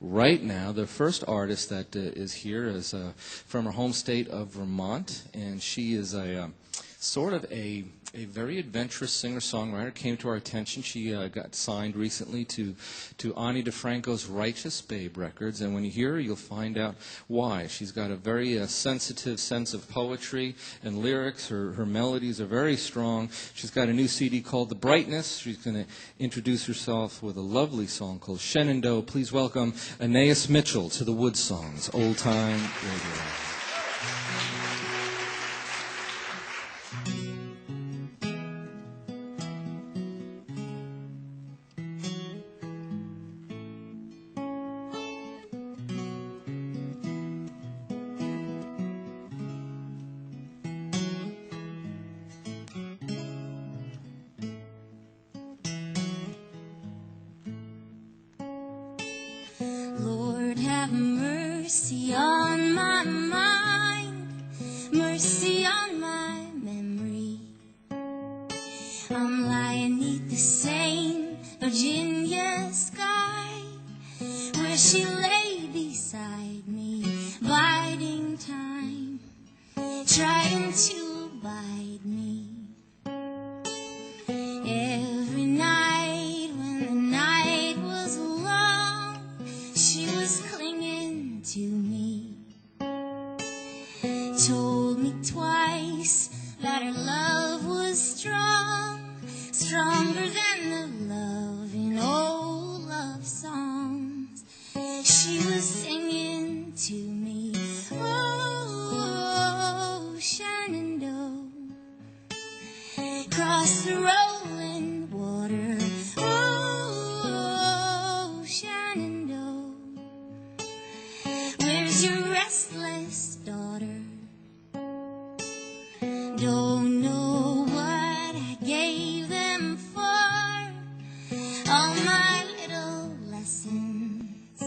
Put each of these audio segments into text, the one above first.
right now. The first artist that is here is from her home state of Vermont, and she is a sort of a very adventurous singer-songwriter. Came to our attention. She got signed recently to Ani DeFranco's Righteous Babe Records, and when you hear her, you'll find out why. She's got a very sensitive sense of poetry and lyrics. Her melodies are very strong. She's got a new CD called The Brightness. She's going to introduce herself with a lovely song called Shenandoah. Please welcome Anaïs Mitchell to the Wood Songs Old Time Radio. Lord, have mercy on my mind, mercy on my memory. I'm lying neath the same Virginia sky where she lay beside me, biding time, trying to abide me. Every night when the night was long, she was clinging to me. Told me twice that her love was strong, stronger than the love in old love songs. She was singing to me, oh, Shenandoah, across the rolling water, oh, Shenandoah, where's your restless daughter? Don't know what I gave them for all my little lessons.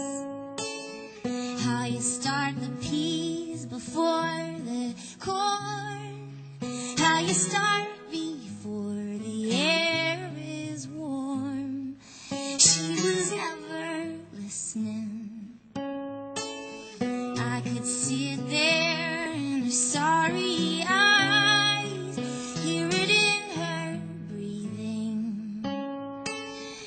How you start the peas before the corn, how you start before the air is warm. She was never listening. I could see it there in her sorry eyes, hear it in her breathing.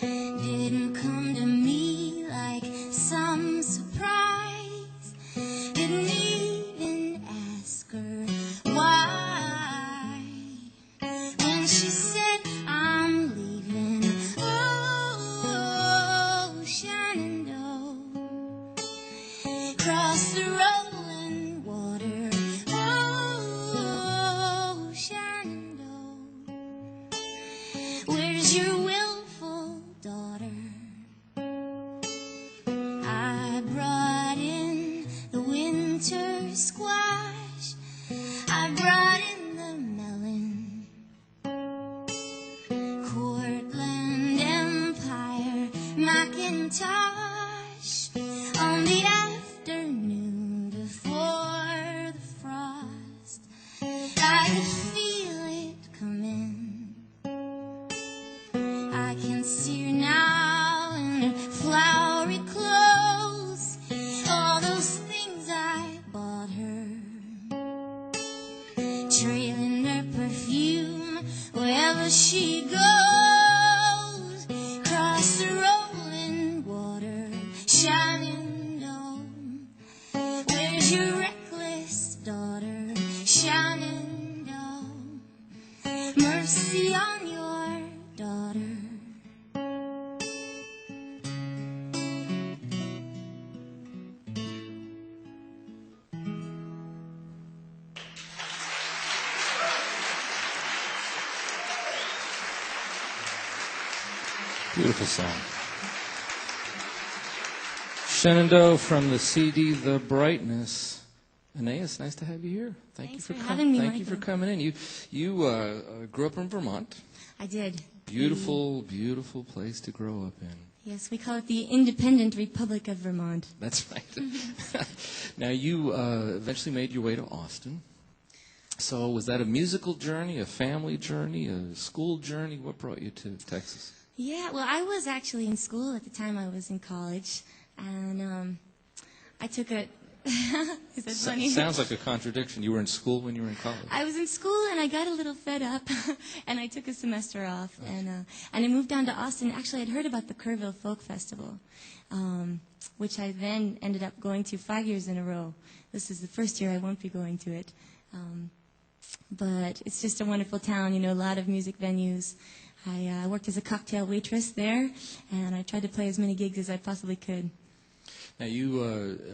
Didn't come to me like some surprise, didn't even ask her why. When she said, I'm leaving, oh, Shenandoah, across the rolling water, oh, Shenandoah, where's your willful daughter? I brought in the winter squash, I brought in the melon, Cortland Empire Macintosh, on the afternoon before the frost. I could feel it coming. I can see her now in her flowery clothes, all those things I bought her, trailing her perfume wherever she goes, across the rolling water, Shenandoah, where's your reckless daughter, Shenandoah, mercy on your daughter. Beautiful song. Shenandoah from the CD The Brightness. Anaïs, nice to have you here. Thanks for having me, Thank you Michael. for coming in. You grew up in Vermont. I did. Beautiful, beautiful place to grow up in. Yes, we call it the Independent Republic of Vermont. That's right. Now, you eventually made your way to Austin. So was that a musical journey, a family journey, a school journey? What brought you to Texas? Yeah, well, I was actually in school at the time I was in college. And I took it. Is that funny? Sounds like a contradiction. You were in school when you were in college. I was in school, and I got a little fed up, and I took a semester off, and I moved down to Austin. Actually, I'd heard about the Kerrville Folk Festival, which I then ended up going to 5 years in a row. This is the first year I won't be going to it. But it's just a wonderful town, you know, a lot of music venues. I worked as a cocktail waitress there, and I tried to play as many gigs as I possibly could. Now, you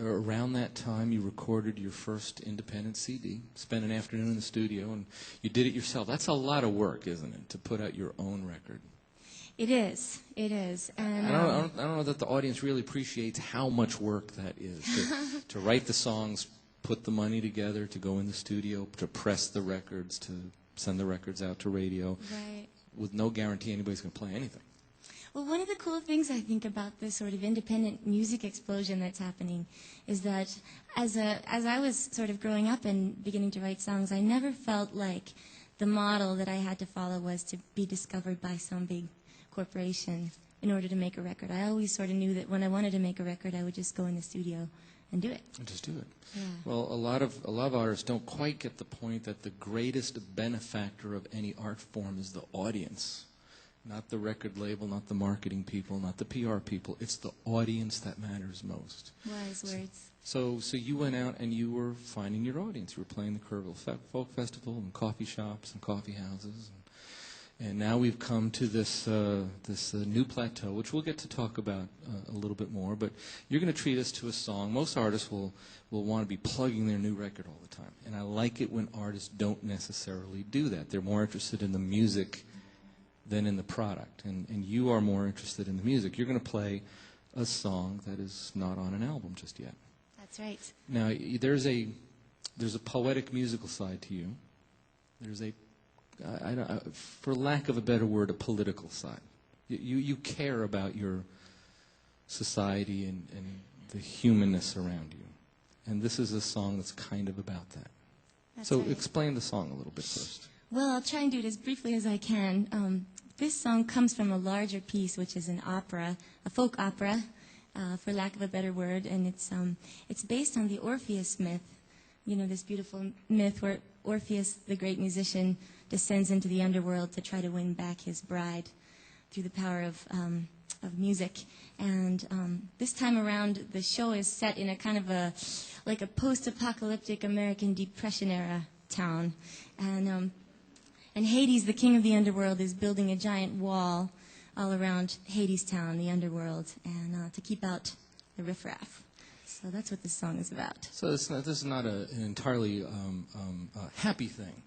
around that time, you recorded your first independent CD, spent an afternoon in the studio, and you did it yourself. That's a lot of work, isn't it, to put out your own record? It is. It is. And I don't know that the audience really appreciates how much work that is, to write the songs, put the money together, to go in the studio, to press the records, to send the records out to radio, right, with no guarantee anybody's going to play anything. Well, one of the cool things I think about this sort of independent music explosion that's happening is that as I was sort of growing up and beginning to write songs, I never felt like the model that I had to follow was to be discovered by some big corporation in order to make a record. I always sort of knew that when I wanted to make a record, I would just go in the studio and do it. And just do it. Yeah. Well, a lot of artists don't quite get the point that the greatest benefactor of any art form is the audience. Not the record label, not the marketing people, not the PR people. It's the audience that matters most. Wise words. So you went out and you were finding your audience. You were playing the Kerrville Folk Festival and coffee shops and coffee houses. And now we've come to this new plateau, which we'll get to talk about a little bit more. But you're going to treat us to a song. Most artists will want to be plugging their new record all the time. And I like it when artists don't necessarily do that. They're more interested in the music than in the product. And you are more interested in the music. You're going to play a song that is not on an album just yet. That's right. Now, there's a poetic musical side to you. There's a, for lack of a better word, a political side. You care about your society and the humanness around you. And this is a song that's kind of about that. That's so right. Explain the song a little bit first. Well, I'll try and do it as briefly as I can. This song comes from a larger piece, which is an opera, a folk opera, for lack of a better word, and it's based on the Orpheus myth. You know, this beautiful myth where Orpheus, the great musician, descends into the underworld to try to win back his bride through the power of music. And this time around, the show is set in a kind of a post-apocalyptic American Depression-era town. And Hades, the king of the underworld, is building a giant wall all around Hadestown, the underworld, and to keep out the riffraff. So that's what this song is about. So this is not an entirely happy thing.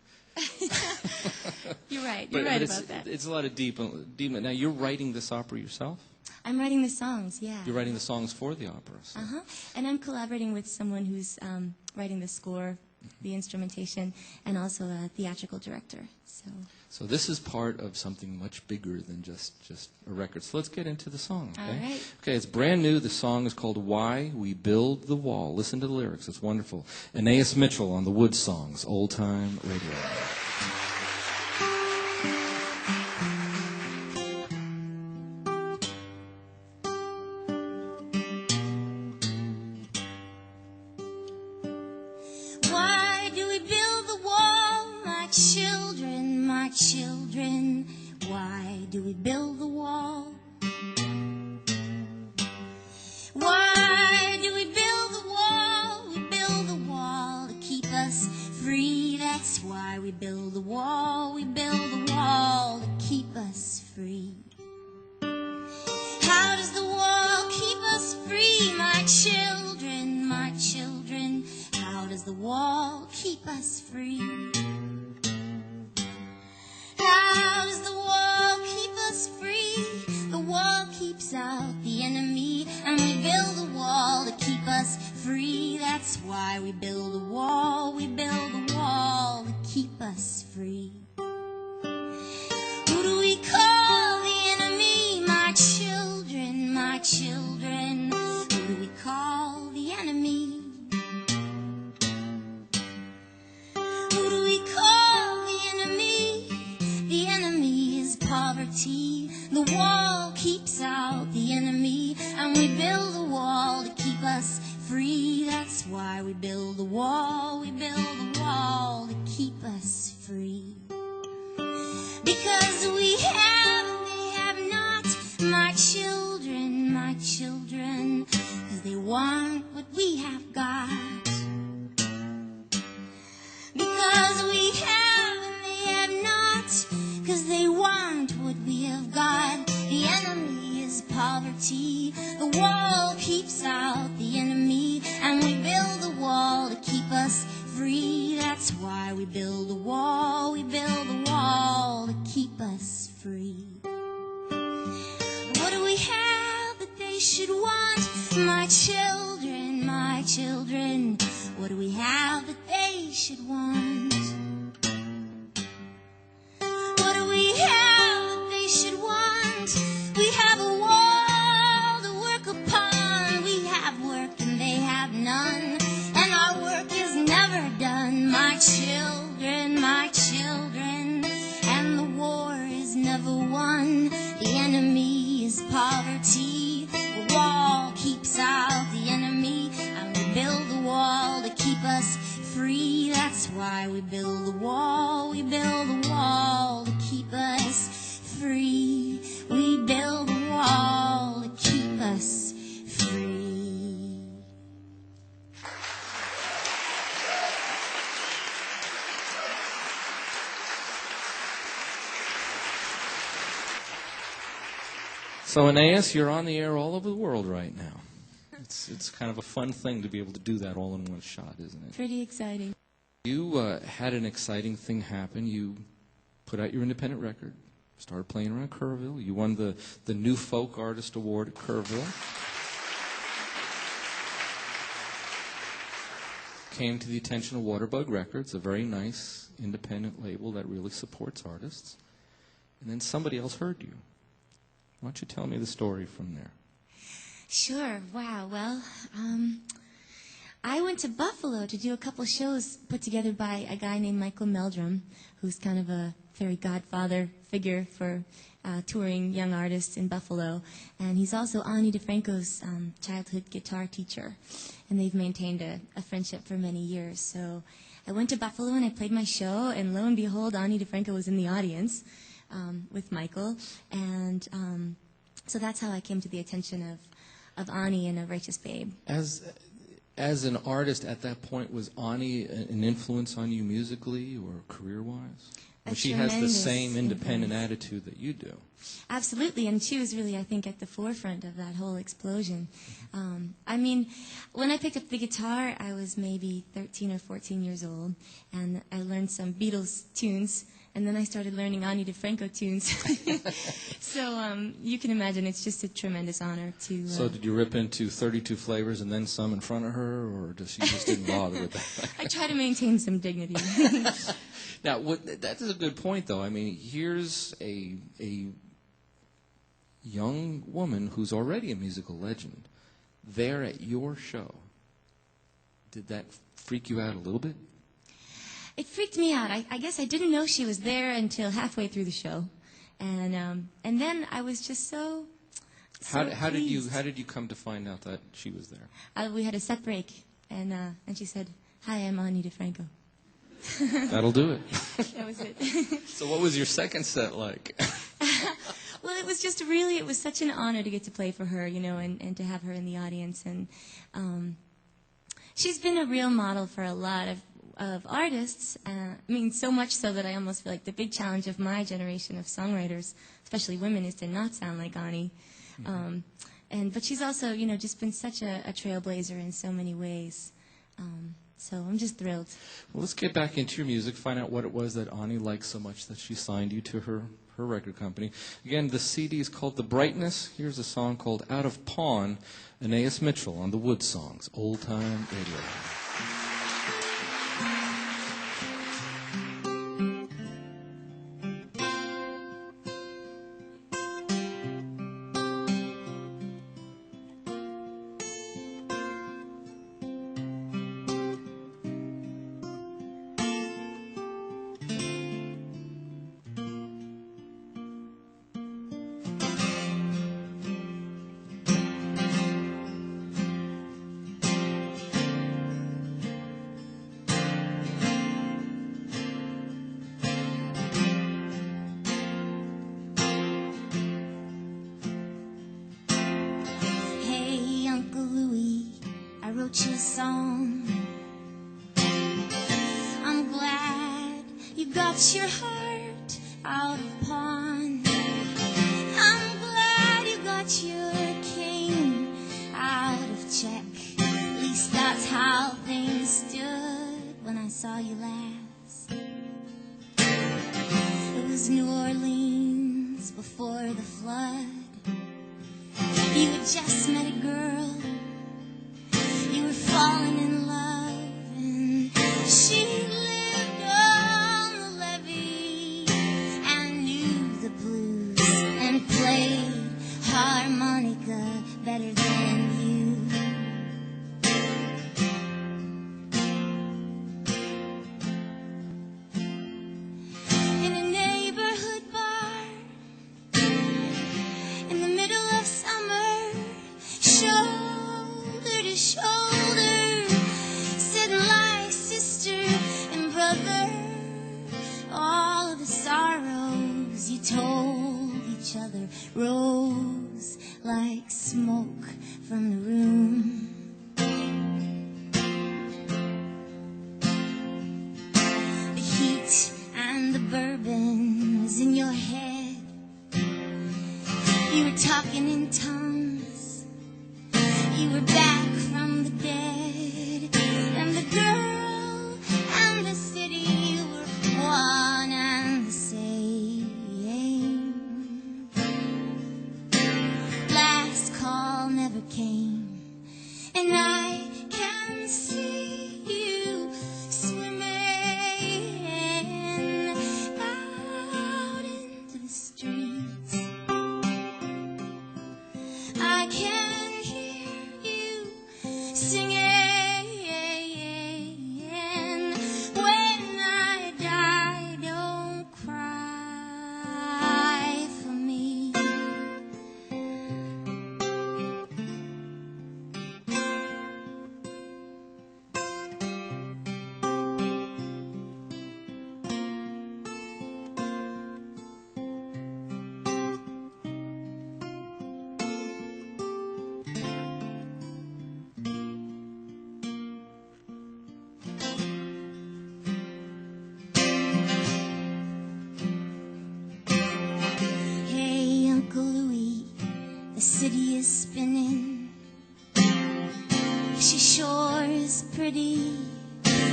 You're right. You're right about that. It's a lot of deep. Now, you're writing this opera yourself? I'm writing the songs, yeah. You're writing the songs for the opera. So. Uh-huh. And I'm collaborating with someone who's writing the score, the instrumentation, and also a theatrical director. So this is part of something much bigger than just a record. So let's get into the song, okay? All right. Okay, it's brand new. The song is called Why We Build the Wall. Listen to the lyrics. It's wonderful. Anaïs Mitchell on the Wood Songs, Old Time Radio. Children, why do we build the wall? Why do we build the wall? We build the wall to keep us free. That's why we build the wall. We build the wall to keep us free. How does the wall keep us free, my children, my children? How does the wall keep us free? How does the wall keep us free? The wall keeps out the enemy, and we build a wall to keep us free. That's why we build a wall. We build a wall to keep us free. Who do we call the enemy? My children, my children. Who do we call the enemy? Who do we call the enemy? The enemy is poverty. The wall keeps out the enemy, and we build a wall us free. That's why we build a wall, we build a wall to keep us free. Because we have and they have not, my children, 'cause they want what we have got. Because we have and they have not, 'cause they want what we have got. The enemy is poverty, the wall keeps out the enemy, and we build a wall to keep us free. That's why we build a wall, we build a wall to keep us free. What do we have that they should want? My children, what do we have that they should want? What do we have that they should want? We have a wall to work upon. We have work and they have none, and our work is never done. My children, and the war is never won. The enemy is poverty, the wall keeps out the enemy, and we build a wall to keep us free. That's why we build a wall, we build a wall to keep us free. We build a wall to keep us free. So, Anaïs, you're on the air all over the world right now. It's kind of a fun thing to be able to do that all in one shot, isn't it? Pretty exciting. You had an exciting thing happen. You put out your independent record, started playing around Kerrville. You won the New Folk Artist Award at Kerrville. Came to the attention of Waterbug Records, a very nice independent label that really supports artists. And then somebody else heard you. Why don't you tell me the story from there? Sure. Wow. Well, I went to Buffalo to do a couple shows put together by a guy named Michael Meldrum, who's kind of a fairy godfather figure for touring young artists in Buffalo. And he's also Ani DeFranco's childhood guitar teacher. And they've maintained a friendship for many years. So I went to Buffalo and I played my show, and lo and behold, Ani DeFranco was in the audience with Michael. And so that's how I came to the attention of Ani and A Righteous Babe. As an artist at that point, was Ani an influence on you musically or career-wise? She has the same independent attitude that you do. Absolutely, and she was really, I think, at the forefront of that whole explosion. I mean, when I picked up the guitar, I was maybe 13 or 14 years old, and I learned some Beatles tunes, and then I started learning Ani DeFranco tunes. So you can imagine it's just a tremendous honor to... So did you rip into 32 flavors and then some in front of her, or does she just didn't bother with that? I try to maintain some dignity. Now, that is a good point, though. I mean, here's a young woman who's already a musical legend there at your show. Did that freak you out a little bit? It freaked me out. I guess I didn't know she was there until halfway through the show, and then I was just so How did pleased. you come to find out that she was there? We had a set break, and she said, "Hi, I'm Ani DeFranco." That'll do it. That was it. So what was your second set like? Well, it was just really, it was such an honor to get to play for her, you know, and to have her in the audience. And she's been a real model for a lot of artists. I mean, so much so that I almost feel like the big challenge of my generation of songwriters, especially women, is to not sound like Ani. But she's also, you know, just been such a trailblazer in so many ways. So I'm just thrilled. Well, let's get back into your music, find out what it was that Ani liked so much that she signed you to her record company. Again, the CD is called The Brightness. Here's a song called Out of Pawn, Anaïs Mitchell on the Wood Songs, Old Time Radio. wrote you a song. I'm glad you got your heart out of pawn. I'm glad you got your king out of check. At least that's how things stood when I saw you last. It was New Orleans before the flood. You had just met a girl. You were falling in love, and she lived on the levee and knew the blues and played harmonica better than you. In a neighborhood bar, in the middle of summer, shoulder to shoulder, sitting like sister and brother. All of the sorrows you told each other rose like smoke from the room. The heat and the bourbon was in your head. You were talking in tongues. You were back from the dead. And the girl and the city were one and the same. Last call never came, and I can see you swimming out into the streets. I can hear you singing, when I die, don't cry for me. Hey, Uncle Louie, the city is spinning. She sure is pretty.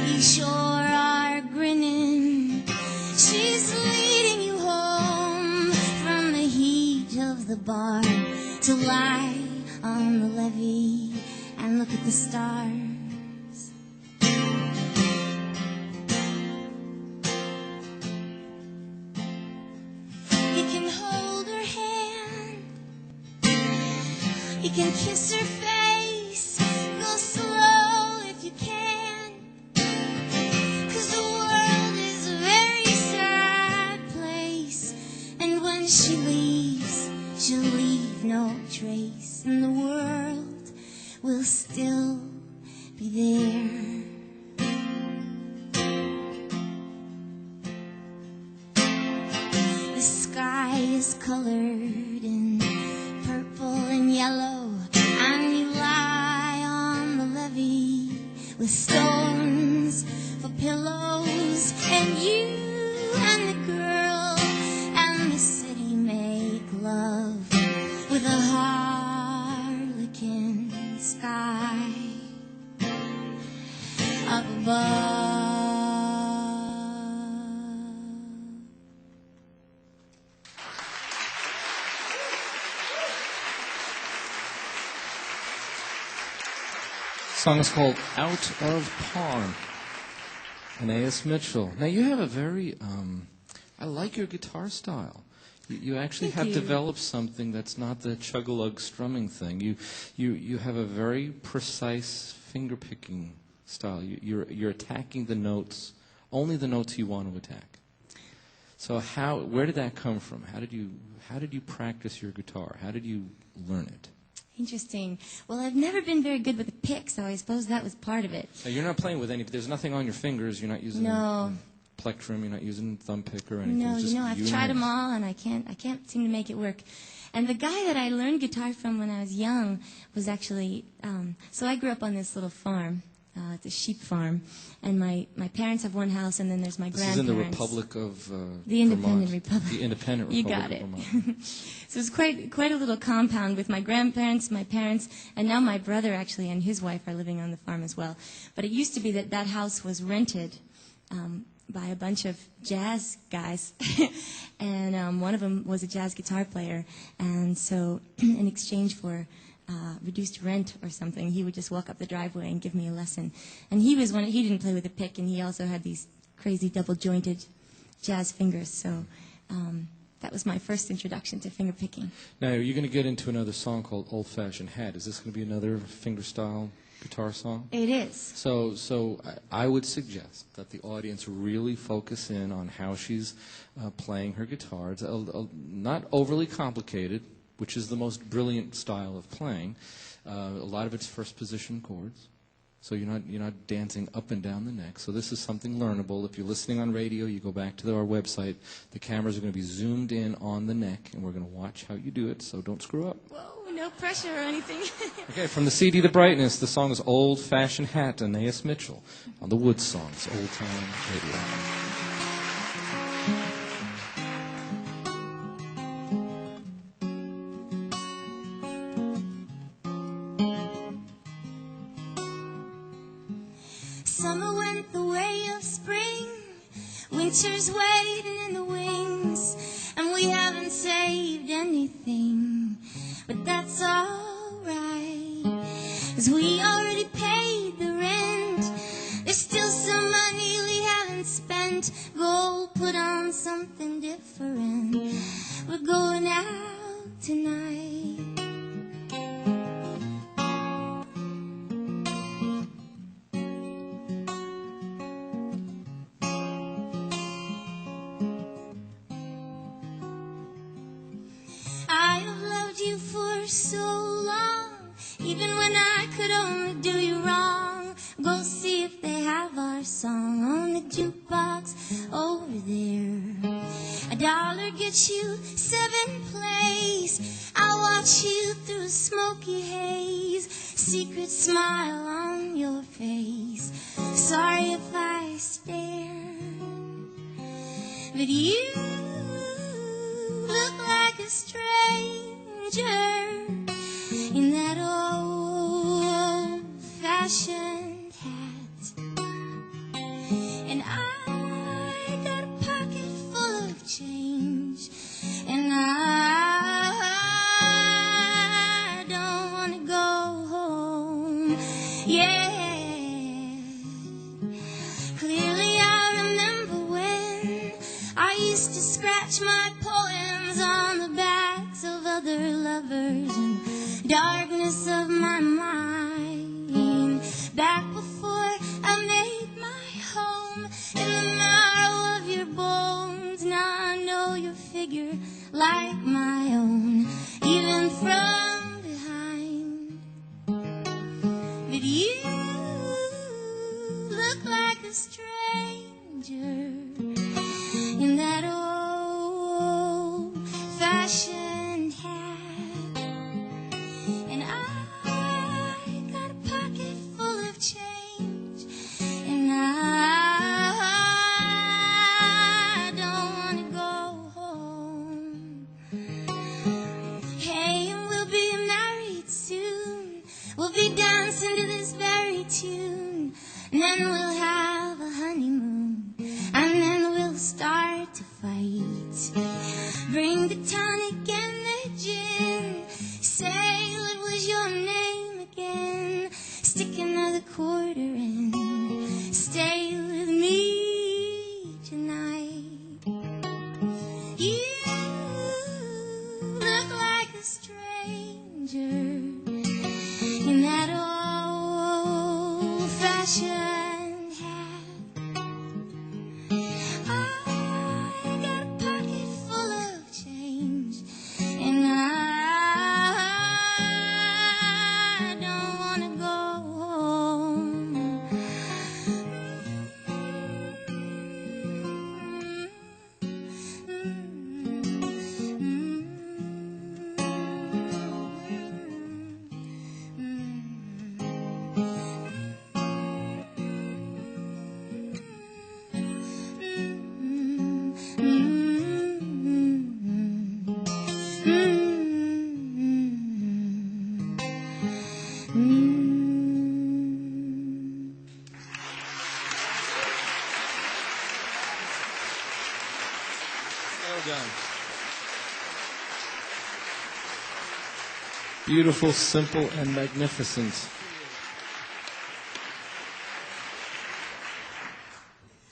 You sure are grinning. She's leading you home from the heat of the bar to lie on the levee and look at the stars. You can hold her hand, you can kiss her face, go slow if you can, 'cause the world is a very sad place, and when she leaves, she'll leave no trace, and the world will still be there. The sky is colored in purple and yellow, and you lie on the levee with stones for pillows, and you and the girl and the city make love with a harlequin sky up above. The song is called Out of Pawn. Anaïs Mitchell. Now you have a very, I like your guitar style. You actually Thank have you. developed something that's not the chug-a-lug strumming thing. You have a very precise finger picking style. You're attacking the notes, only the notes you want to attack. So where did that come from? How did you practice your guitar? How did you learn it? Interesting. Well, I've never been very good with the pick, so I suppose that was part of it. Now, you're not playing with any. There's nothing on your fingers. You're not using No. plectrum. You're not using thumb pick or anything. No, It's just I've you and tried yours. them all, and I can't seem to make it work. And the guy that I learned guitar from when I was young was actually, so I grew up on this little farm. It's a sheep farm. And my parents have one house, and then there's my grandparents. This is in the Republic of The Independent Vermont. Republic. The Independent Republic You got it. of Vermont. So it's quite a little compound with my grandparents, my parents, and now my brother actually and his wife are living on the farm as well. But it used to be that house was rented by a bunch of jazz guys, and one of them was a jazz guitar player. And so in exchange for reduced rent or something, he would just walk up the driveway and give me a lesson. And he didn't play with a pick, and he also had these crazy double-jointed jazz fingers. So that was my first introduction to finger picking. Now, are you going to get into another song called Old Fashioned Hat? Is this going to be another fingerstyle guitar song? It is. So I would suggest that the audience really focus in on how she's playing her guitar. It's not overly complicated, which is the most brilliant style of playing. A lot of it's first position chords. So you're not dancing up and down the neck. So this is something learnable. If you're listening on radio, you go back to our website. The cameras are going to be zoomed in on the neck, and we're going to watch how you do it, so don't screw up. Whoa, no pressure or anything. Okay, from the CD The Brightness, the song is Old Fashioned Hat, Anaïs Mitchell, on the Woods Songs, Old Time Radio. Summer went the way of spring, winter's waiting in the wings, and we haven't saved anything, but that's alright, 'cause we already paid the rent. There's still some money we haven't spent. Go put on something different. We're going out tonight. I have loved you for so long, even when I could only do you wrong. Go see if they have our song on the jukebox over there. $1 gets you 7th place. I'll watch you through smoky haze, secret smile on your face. Sorry if I stare, but you look like a stranger in that old-fashioned hat. And I got a pocket full of change, and I don't want to go home. Yeah, clearly I remember when I used to scratch my poems on the backs of other lovers and darkness of my mind. Back before I made my home in the marrow of your bones. Now I know your figure like my own, even from behind. But you look like a stranger in that old-fashioned hat. And I got a pocket full of change, and I don't want to go home. Hey, and we'll be married soon. We'll be dancing to this very tune, and then we'll have a honeymoon, and then we'll start to fight. Bring the tonic and the gin. Say what was your name again? Stick another quarter in. Stay with me tonight. You look like a stranger in that old-fashioned hat. I got a pocket full of change, and I don't want to go home. Beautiful, simple, and magnificent.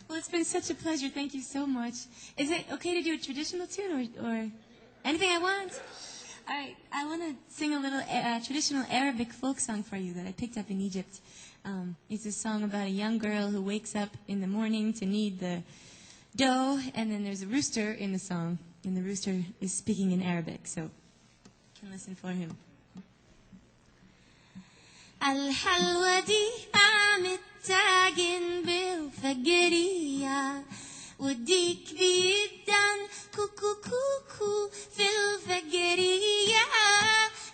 Well, it's been such a pleasure. Thank you so much. Is it okay to do a traditional tune or anything I want? All right. I want to sing a little traditional Arabic folk song for you that I picked up in Egypt. It's a song about a young girl who wakes up in the morning to knead the dough, and then there's a rooster in the song, and the rooster is speaking in Arabic, so you can listen for him. الحلوه دي قامت تعجن بالفجريه وديك بيدن كوكو كوكو في الفجريه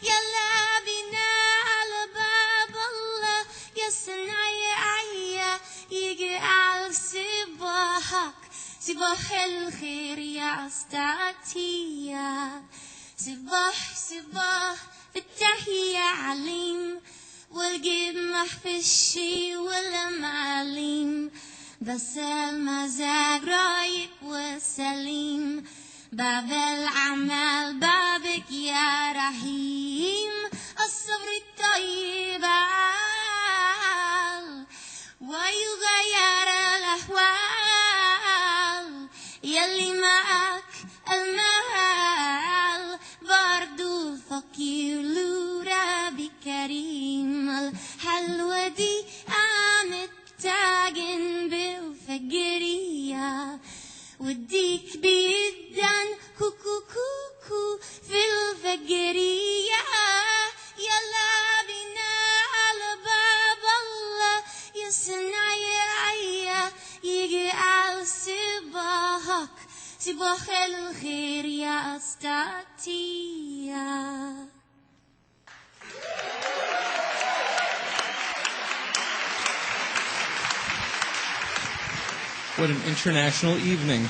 يلا بينا على باب الله يا صنايعيه يجي على صباحك صباح الخير يا استعتيه صباح صباح بالتحيه عليم والجمح في الشي والمعلم بس المزاج رايق وسليم باب العمل بابك يا رحيم الصبر الطيب ويغير الأحوال يلي معك المال برضو الفقير له ربي كريم الحلوة دي قامت تعجن بالفجرية وديك بيدن كوكو كوكو في الفجرية يلا بينا على باب الله يا صنايعية يجي على صباحك صباح الخير يا استعتية. What an international evening.